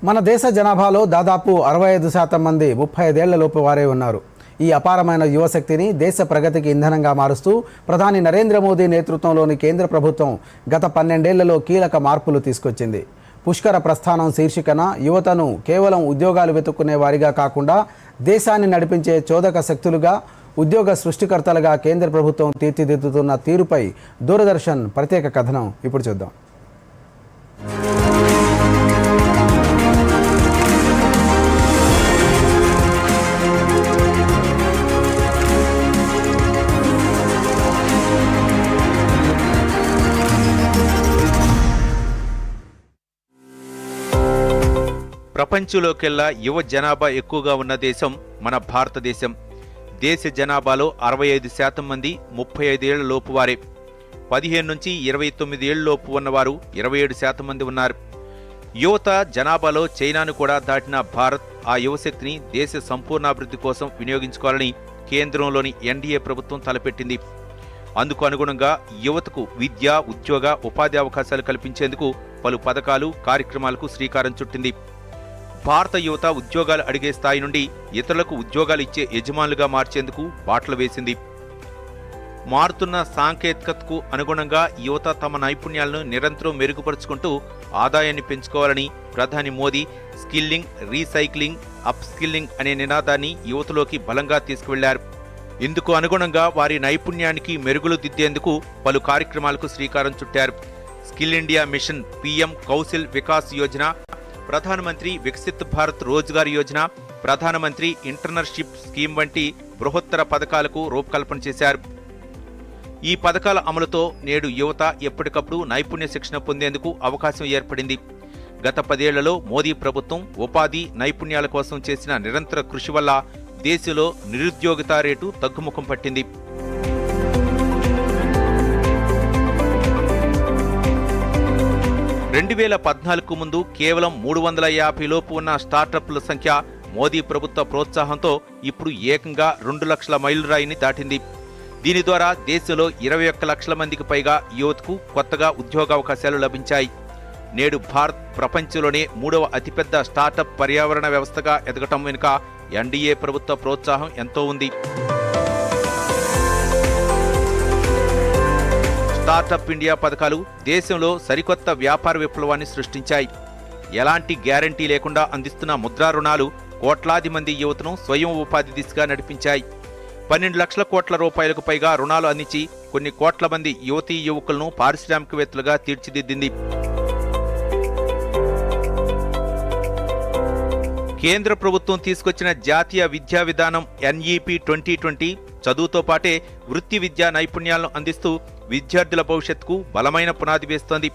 మన దేశ జనాభాలో దాదాపు 65% మంది 35 ఏళ్లలోపు వారే ఉన్నారు. ఈ అపారమైన యువశక్తిని దేశ ప్రగతికి ఇంధనంగా మారుస్తూ ప్రధాని నరేంద్ర మోదీ నేతృత్వంలోని కేంద్ర ప్రభుత్వం గత 12 ఏళ్లలో కీలక మార్పులు తీసుకొచ్చింది. పుష్కర ప్రస్థానం శీర్షికన యువతను కేవలం ఉద్యోగాలు వెతుక్కునే వారిగా కాకుండా దేశాన్ని నడిపించే చోదక శక్తులుగా, ఉద్యోగ సృష్టికర్తలుగా కేంద్ర ప్రభుత్వం తీర్చిదిద్దుతున్న తీరుపై దూరదర్శన్ ప్రత్యేక కథనం ఇప్పుడు చూద్దాం. ప్రపంచంలోకెల్లా యువ జనాభా ఎక్కువగా ఉన్న దేశం మన భారతదేశం. దేశ జనాభాలో 65% మంది 35 ఏళ్ల లోపు వారే. 15 నుంచి 29 ఏళ్ల లోపు ఉన్నవారు 27% మంది ఉన్నారు. యువత జనాభాలో చైనాను కూడా దాటిన భారత్ ఆ యువశక్తిని దేశ సంపూర్ణాభివృద్ధి కోసం వినియోగించుకోవాలని కేంద్రంలోని ఎన్డీఏ ప్రభుత్వం తలపెట్టింది. అందుకు అనుగుణంగా యువతకు విద్య, ఉద్యోగ, ఉపాధి అవకాశాలు కల్పించేందుకు పలు పథకాలు, కార్యక్రమాలకు శ్రీకారం చుట్టింది. భారత యువత ఉద్యోగాలు అడిగే స్థాయి నుండి ఇతరులకు ఉద్యోగాలు ఇచ్చే యజమానులుగా మార్చేందుకు బాటలు వేసింది. మారుతున్న సాంకేతికతకు అనుగుణంగా యువత తమ నైపుణ్యాలను నిరంతరం మెరుగుపరుచుకుంటూ ఆదాయాన్ని పెంచుకోవాలని ప్రధాని Modi skilling, recycling, up skilling అనే నినాదాన్ని యువతలోకి బలంగా తీసుకువెళ్లారు. ఇందుకు అనుగుణంగా వారి నైపుణ్యానికి మెరుగులు దిద్దేందుకు పలు కార్యక్రమాలకు శ్రీకారం చుట్టారు. Skill India mission, PM Kaushal Vikas Yojana, ప్రధానమంత్రి వికసిత్ భారత్ రోజ్గార్ యోజన, ప్రధానమంత్రి ఇంటర్న్షిప్ స్కీమ్ వంటి బృహత్తర పథకాలకు రూపకల్పన చేశారు. ఈ పథకాల అమలుతో నేడు యువత ఎప్పటికప్పుడు నైపుణ్య శిక్షణ పొందేందుకు అవకాశం ఏర్పడింది. గత 10 ఏళ్లలో మోదీ ప్రభుత్వం ఉపాధి, నైపుణ్యాల కోసం చేసిన నిరంతర కృషి వల్ల దేశంలో నిరుద్యోగిత రేటు తగ్గుముఖం పట్టింది. రెండు 2014 ముందు కేవలం 350 లోపు ఉన్న స్టార్టప్ల సంఖ్య మోదీ ప్రభుత్వ ప్రోత్సాహంతో ఇప్పుడు ఏకంగా 2 లక్షల మైలురాయిని దాటింది. దీని ద్వారా దేశంలో 21 లక్షల మందికి పైగా యువతకు కొత్తగా ఉద్యోగావకాశాలు లభించాయి. నేడు భారత్ ప్రపంచంలోనే 3వ అతిపెద్ద స్టార్టప్ పర్యావరణ వ్యవస్థగా ఎదగటం వెనుక ఎన్డీఏ ప్రభుత్వ ప్రోత్సాహం ఎంతో ఉంది. స్టార్టప్ ఇండియా పథకాలు దేశంలో సరికొత్త వ్యాపార విప్లవాన్ని సృష్టించాయి. ఎలాంటి గ్యారంటీ లేకుండా అందిస్తున్న ముద్రా రుణాలు కోట్లాది మంది యువతను స్వయం ఉపాధి దిశగా నడిపించాయి. 12 లక్షల కోట్ల రూపాయలకు పైగా రుణాలు అందించి కొన్ని కోట్ల మంది యువతీ యువకులను పారిశ్రామికవేత్తలుగా తీర్చిదిద్దింది. కేంద్ర ప్రభుత్వం తీసుకొచ్చిన జాతీయ విద్యా విధానం ఎన్ఈపీ 2020 చదువుతో పాటే వృత్తి విద్యా నైపుణ్యాలను అందిస్తూ విద్యార్థుల భవిష్యత్తుకు బలమైన పునాది వేస్తోంది.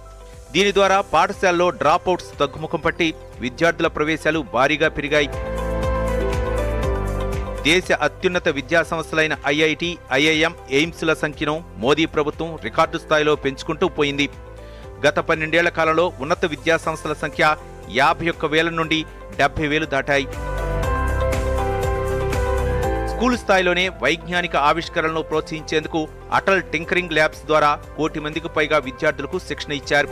దీని ద్వారా పాఠశాలలో డ్రాప్అవుట్స్ తగ్గుముఖం పట్టి విద్యార్థుల ప్రవేశాలు భారీగా పెరిగాయి. దేశ అత్యున్నత విద్యా సంస్థలైన ఐఐటి, ఐఐఎం, ఎయిమ్స్ల సంఖ్యను మోదీ ప్రభుత్వం రికార్డు స్థాయిలో పెంచుకుంటూ పోయింది. గత 12 ఏళ్ల కాలంలో ఉన్నత విద్యా సంస్థల సంఖ్య 51,000 నుండి 70,000 దాటాయి. స్కూల్ స్థాయిలోనే వైజ్ఞానిక ఆవిష్కరణలను ప్రోత్సహించేందుకు అటల్ టింకరింగ్ ల్యాబ్స్ ద్వారా 1 కోటి మందికి పైగా విద్యార్థులకు శిక్షణ ఇచ్చారు.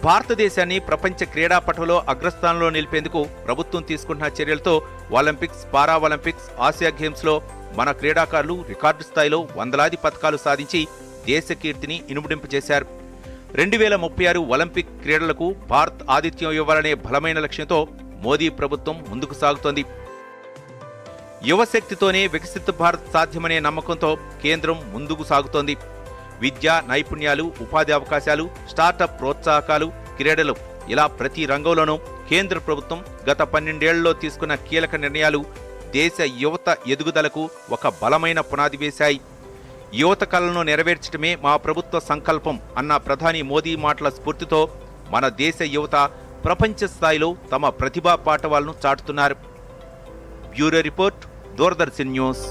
భారతదేశాన్ని ప్రపంచ క్రీడాపటంలో అగ్రస్థానంలో నిలిపేందుకు ప్రభుత్వం తీసుకుంటున్న చర్యలతో ఒలింపిక్స్, పారా ఒలింపిక్స్, ఆసియా గేమ్స్లో మన క్రీడాకారులు రికార్డు స్థాయిలో వందలాది పతకాలు సాధించి దేశ కీర్తిని ఇనుముడింపజేశారు. 2036 ఒలింపిక్ క్రీడలకు భారత్ ఆతిథ్యం ఇవ్వాలనే బలమైన లక్ష్యంతో మోదీ ప్రభుత్వం ముందుకు సాగుతోంది. యువశక్తితోనే వికసిత్ భారత్ సాధ్యమనే నమ్మకంతో కేంద్రం ముందుకు సాగుతోంది. విద్య, నైపుణ్యాలు, ఉపాధి అవకాశాలు, స్టార్టప్ ప్రోత్సాహకాలు, క్రీడలు ఇలా ప్రతి రంగంలోనూ కేంద్ర ప్రభుత్వం గత 12 ఏళ్లలో తీసుకున్న కీలక నిర్ణయాలు దేశ యువత ఎదుగుదలకు ఒక బలమైన పునాది వేశాయి. యువత కలను నెరవేర్చడమే మా ప్రభుత్వ సంకల్పం అన్న ప్రధాని మోదీ మాటల స్ఫూర్తితో మన దేశ యువత ప్రపంచ స్థాయిలో తమ ప్రతిభా పాటవాలను చాటుతున్నారు. Bureau report, Doordarshan news.